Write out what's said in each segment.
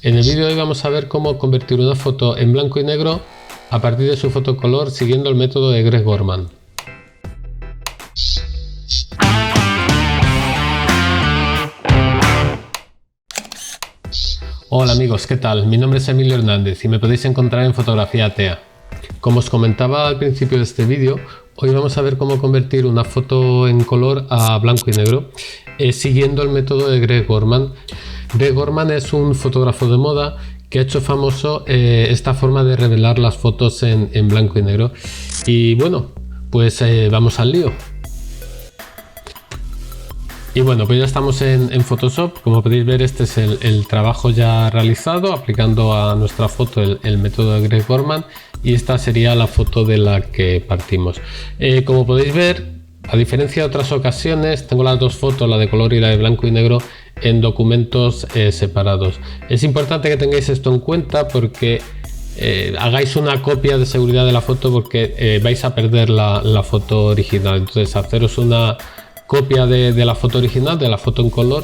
En el vídeo de hoy vamos a ver cómo convertir una foto en blanco y negro a partir de su fotocolor siguiendo el método de Greg Gorman. Hola amigos, ¿qué tal? Mi nombre es Emilio Hernández y me podéis encontrar en Fotografía Atea. Como os comentaba al principio de este vídeo, hoy vamos a ver cómo convertir una foto en color a blanco y negro siguiendo el método de Greg Gorman. Greg Gorman es un fotógrafo de moda que ha hecho famoso esta forma de revelar las fotos en blanco y negro. Y bueno, pues vamos al lío. Y bueno, pues ya estamos en Photoshop. Como podéis ver, este es el trabajo ya realizado aplicando a nuestra foto el método de Greg Gorman, y esta sería la foto de la que partimos. Como podéis ver, a diferencia de otras ocasiones, tengo las dos fotos, la de color y la de blanco y negro, en documentos separados. Es importante que tengáis esto en cuenta porque hagáis una copia de seguridad de la foto, porque vais a perder la foto original. Entonces, haceros una copia de la foto original, de la foto en color,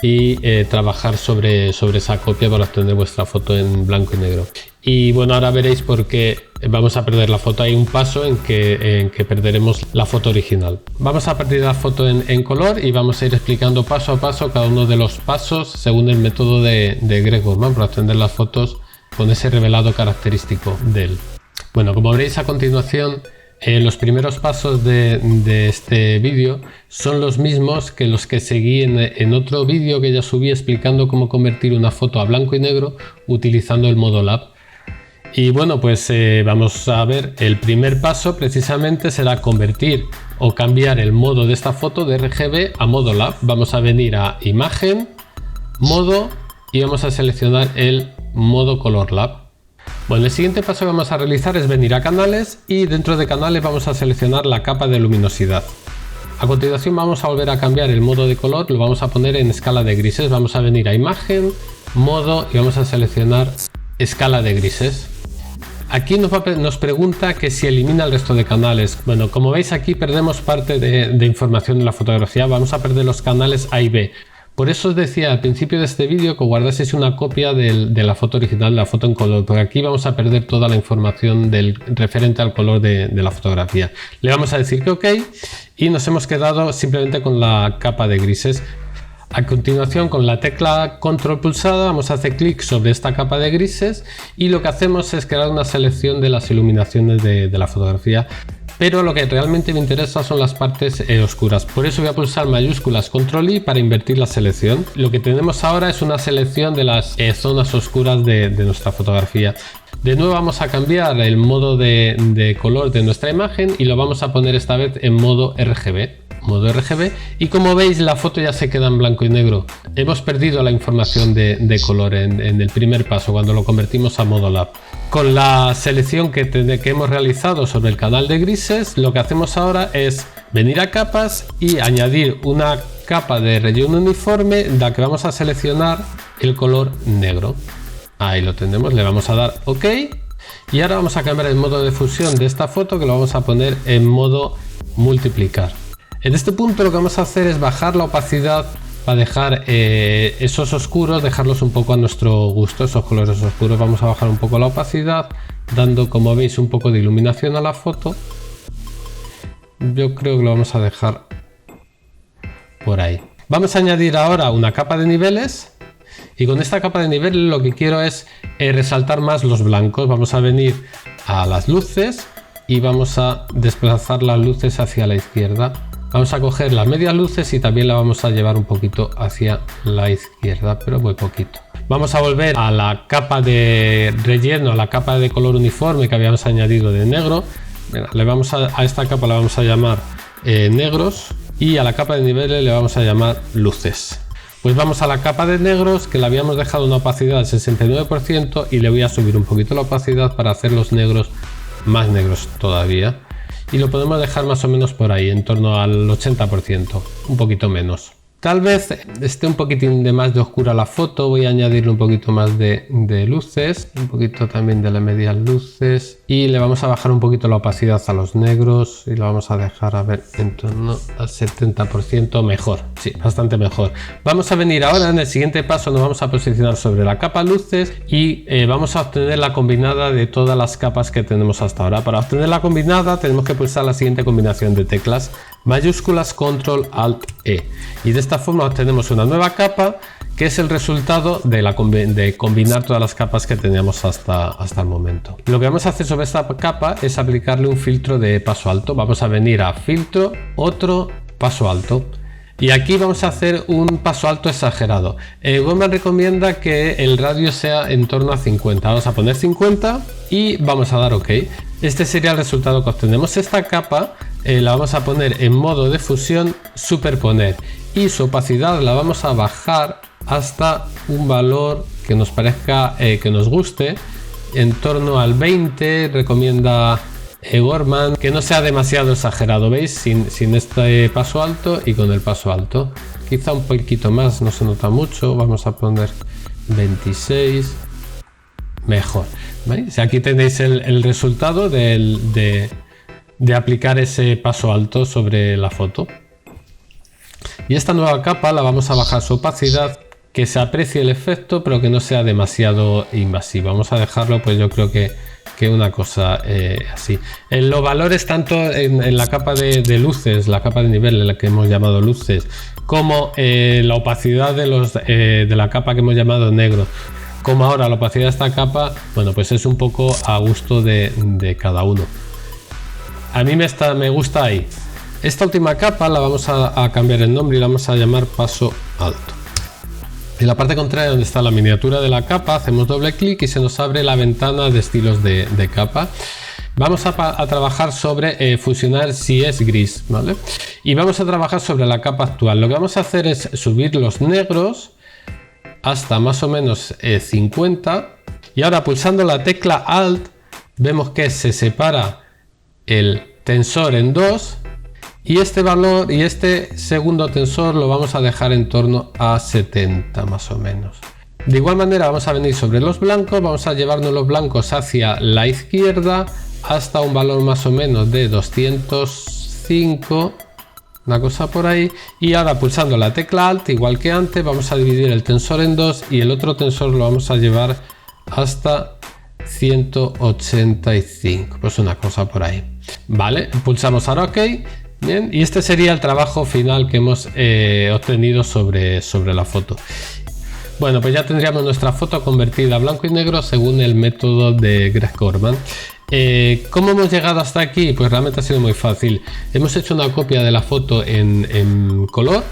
y trabajar sobre esa copia para obtener vuestra foto en blanco y negro. Y bueno, ahora veréis por qué vamos a perder la foto. Hay un paso en que perderemos la foto original. Vamos a partir de la foto en color y vamos a ir explicando paso a paso cada uno de los pasos según el método de Greg Gorman para obtener las fotos con ese revelado característico de él. Bueno, como veréis a continuación, los primeros pasos de este vídeo son los mismos que los que seguí en otro vídeo que ya subí explicando cómo convertir una foto a blanco y negro utilizando el modo lab. Y bueno, pues vamos a ver, el primer paso precisamente será convertir o cambiar el modo de esta foto de RGB a modo lab. Vamos a venir a imagen, modo, y vamos a seleccionar el modo color lab. Bueno, el siguiente paso que vamos a realizar es venir a canales, y dentro de canales vamos a seleccionar la capa de luminosidad. A continuación vamos a volver a cambiar el modo de color, lo vamos a poner en escala de grises. Vamos a venir a imagen, modo, y vamos a seleccionar escala de grises. Aquí nos pregunta que si elimina el resto de canales. Bueno, como veis aquí perdemos parte de información de la fotografía. Vamos a perder los canales A y B. Por eso os decía al principio de este vídeo que guardaseis una copia de la foto original, de la foto en color, porque aquí vamos a perder toda la información referente al color de la fotografía. Le vamos a decir que OK, y nos hemos quedado simplemente con la capa de grises. A continuación, con la tecla control pulsada, vamos a hacer clic sobre esta capa de grises y lo que hacemos es crear una selección de las iluminaciones de la fotografía. Pero lo que realmente me interesa son las partes oscuras. Por eso voy a pulsar mayúsculas control I para invertir la selección. Lo que tenemos ahora es una selección de las zonas oscuras de nuestra fotografía. De nuevo vamos a cambiar el modo de color de nuestra imagen y lo vamos a poner esta vez en modo RGB. Y como veis, la foto ya se queda en blanco y negro. Hemos perdido la información de color en el primer paso cuando lo convertimos a modo lab. Con la selección que hemos realizado sobre el canal de grises, lo que hacemos ahora es venir a capas y añadir una capa de relleno uniforme en la que vamos a seleccionar el color negro. Ahí lo tenemos, le vamos a dar OK, y ahora vamos a cambiar el modo de fusión de esta foto, que lo vamos a poner en modo multiplicar. En este punto lo que vamos a hacer es bajar la opacidad para dejar esos oscuros, dejarlos un poco a nuestro gusto, esos colores oscuros. Vamos a bajar un poco la opacidad, dando, como veis, un poco de iluminación a la foto. Yo creo que lo vamos a dejar por ahí. Vamos a añadir ahora una capa de niveles, y con esta capa de niveles lo que quiero es resaltar más los blancos. Vamos a venir a las luces y vamos a desplazar las luces hacia la izquierda. Vamos a coger las medias luces y también la vamos a llevar un poquito hacia la izquierda, pero muy poquito. Vamos a volver a la capa de relleno, a la capa de color uniforme que habíamos añadido de negro. A esta capa la vamos a llamar negros, y a la capa de niveles le vamos a llamar luces. Pues vamos a la capa de negros, que le habíamos dejado una opacidad del 69%, y le voy a subir un poquito la opacidad para hacer los negros más negros todavía. Y lo podemos dejar más o menos por ahí, en torno al 80%, un poquito menos. Tal vez esté un poquitín de más de oscura la foto, voy a añadirle un poquito más de luces, un poquito también de las medias luces, y le vamos a bajar un poquito la opacidad a los negros y lo vamos a dejar, a ver, en torno al 70% mejor. Sí, bastante mejor. Vamos a venir ahora en el siguiente paso, nos vamos a posicionar sobre la capa luces y vamos a obtener la combinada de todas las capas que tenemos hasta ahora. Para obtener la combinada tenemos que pulsar la siguiente combinación de teclas: mayúsculas, control, alt, e. Y de esta forma obtenemos una nueva capa que es el resultado de combinar todas las capas que teníamos hasta el momento. Lo que vamos a hacer sobre esta capa es aplicarle un filtro de paso alto. Vamos a venir a filtro, otro, paso alto. Y aquí vamos a hacer un paso alto exagerado. Gorman recomienda que el radio sea en torno a 50. Vamos a poner 50 y vamos a dar OK. Este sería el resultado que obtenemos. Esta capa la vamos a poner en modo de fusión, superponer. Y su opacidad la vamos a bajar hasta un valor que nos parezca que nos guste. En torno al 20 recomienda Gorman, que no sea demasiado exagerado, ¿veis? Sin este paso alto y con el paso alto. Quizá un poquito más, no se nota mucho. Vamos a poner 26. Mejor. ¿Veis? Aquí tenéis el resultado de aplicar ese paso alto sobre la foto. Y esta nueva capa la vamos a bajar su opacidad, que se aprecie el efecto, pero que no sea demasiado invasivo. Vamos a dejarlo, pues yo creo que una cosa así. En los valores, tanto en la capa de luces, la capa de nivel, en la que hemos llamado luces, como la opacidad de la capa que hemos llamado negro, como ahora la opacidad de esta capa, bueno, pues es un poco a gusto de cada uno. A mí me gusta ahí. Esta última capa la vamos a cambiar el nombre y la vamos a llamar paso alto. En la parte contraria, donde está la miniatura de la capa, hacemos doble clic y se nos abre la ventana de estilos de capa. Vamos a trabajar sobre fusionar si es gris, ¿vale? Y vamos a trabajar sobre la capa actual. Lo que vamos a hacer es subir los negros hasta más o menos 50. Y ahora, pulsando la tecla Alt, vemos que se separa el tensor en dos. Y este valor y este segundo tensor lo vamos a dejar en torno a 70 más o menos. De igual manera vamos a venir sobre los blancos, vamos a llevarnos los blancos hacia la izquierda hasta un valor más o menos de 205, una cosa por ahí. Y ahora, pulsando la tecla Alt, igual que antes, vamos a dividir el tensor en dos y el otro tensor lo vamos a llevar hasta 185, pues una cosa por ahí. Vale, pulsamos ahora OK. Bien, y este sería el trabajo final que hemos obtenido sobre la foto. Bueno, pues ya tendríamos nuestra foto convertida a blanco y negro según el método de Greg Gorman. ¿Cómo hemos llegado hasta aquí? Pues realmente ha sido muy fácil. Hemos hecho una copia de la foto en color,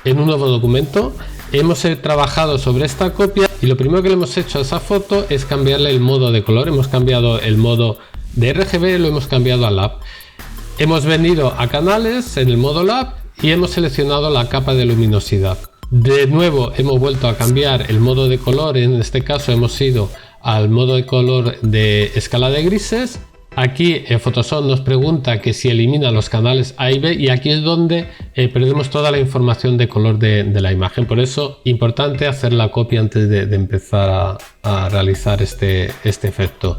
en un nuevo documento. Hemos trabajado sobre esta copia y lo primero que le hemos hecho a esa foto es cambiarle el modo de color. Hemos cambiado el modo de RGB, lo hemos cambiado a LAP. Hemos venido a canales en el modo LAP y hemos seleccionado la capa de luminosidad. De nuevo hemos vuelto a cambiar el modo de color. En este caso hemos ido al modo de color de escala de grises. Aquí Photoshop nos pregunta que si elimina los canales A y B, y aquí es donde perdemos toda la información de color de la imagen. Por eso importante hacer la copia antes de empezar a realizar este efecto.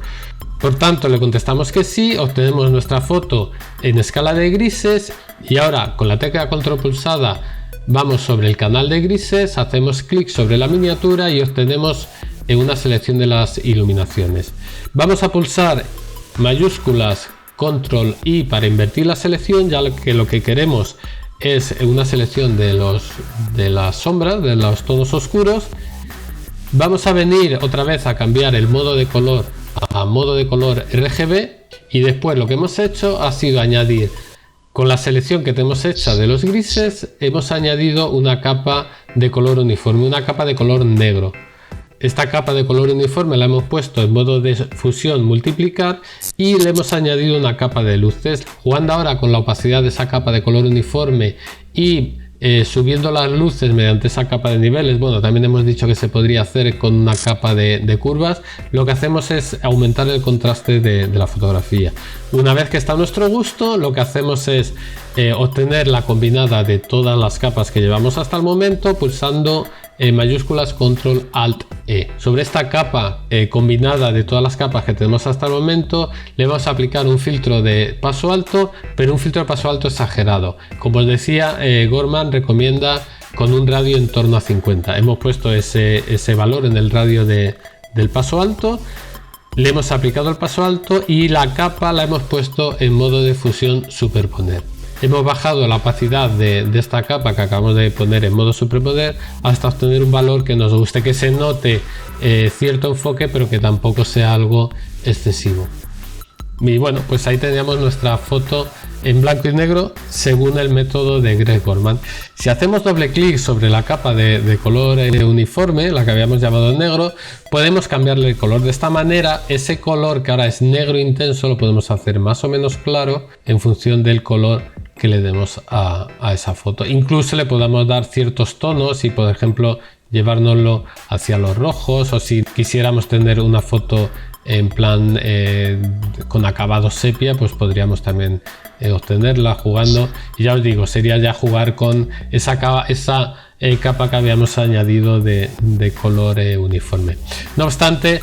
Por tanto, le contestamos que sí, obtenemos nuestra foto en escala de grises y ahora con la tecla control pulsada vamos sobre el canal de grises, hacemos clic sobre la miniatura y obtenemos una selección de las iluminaciones. Vamos a pulsar mayúsculas control I para invertir la selección, ya que lo que queremos es una selección de las sombras, de los tonos oscuros. Vamos a venir otra vez a cambiar el modo de color a modo de color RGB y después lo que hemos hecho ha sido añadir, con la selección que tenemos hecha de los grises, hemos añadido una capa de color uniforme, una capa de color negro. Esta capa de color uniforme la hemos puesto en modo de fusión multiplicar y le hemos añadido una capa de luces. Jugando ahora con la opacidad de esa capa de color uniforme y subiendo las luces mediante esa capa de niveles, bueno, también hemos dicho que se podría hacer con una capa de curvas. Lo que hacemos es aumentar el contraste de la fotografía. Una vez que está a nuestro gusto, lo que hacemos es obtener la combinada de todas las capas que llevamos hasta el momento, pulsando mayúsculas Control Alt E. Sobre esta capa combinada de todas las capas que tenemos hasta el momento, le vamos a aplicar un filtro de paso alto, pero un filtro de paso alto exagerado. Como os decía, Gorman recomienda con un radio en torno a 50. Hemos puesto ese valor en el radio del paso alto. Le hemos aplicado el paso alto y la capa la hemos puesto en modo de fusión superponer. Hemos bajado la opacidad de esta capa que acabamos de poner en modo superponer hasta obtener un valor que nos guste, que se note cierto enfoque, pero que tampoco sea algo excesivo. Y bueno, pues ahí teníamos nuestra foto en blanco y negro según el método de Greg Gorman. Si hacemos doble clic sobre la capa de color uniforme, la que habíamos llamado negro, podemos cambiarle el color. De esta manera, ese color que ahora es negro intenso lo podemos hacer más o menos claro en función del color que le demos a esa foto. Incluso le podemos dar ciertos tonos y, por ejemplo, llevárnoslo hacia los rojos, o si quisiéramos tener una foto en plan con acabado sepia, pues podríamos también obtenerla jugando. Y ya os digo, sería ya jugar con esa capa que habíamos añadido de color uniforme. No obstante,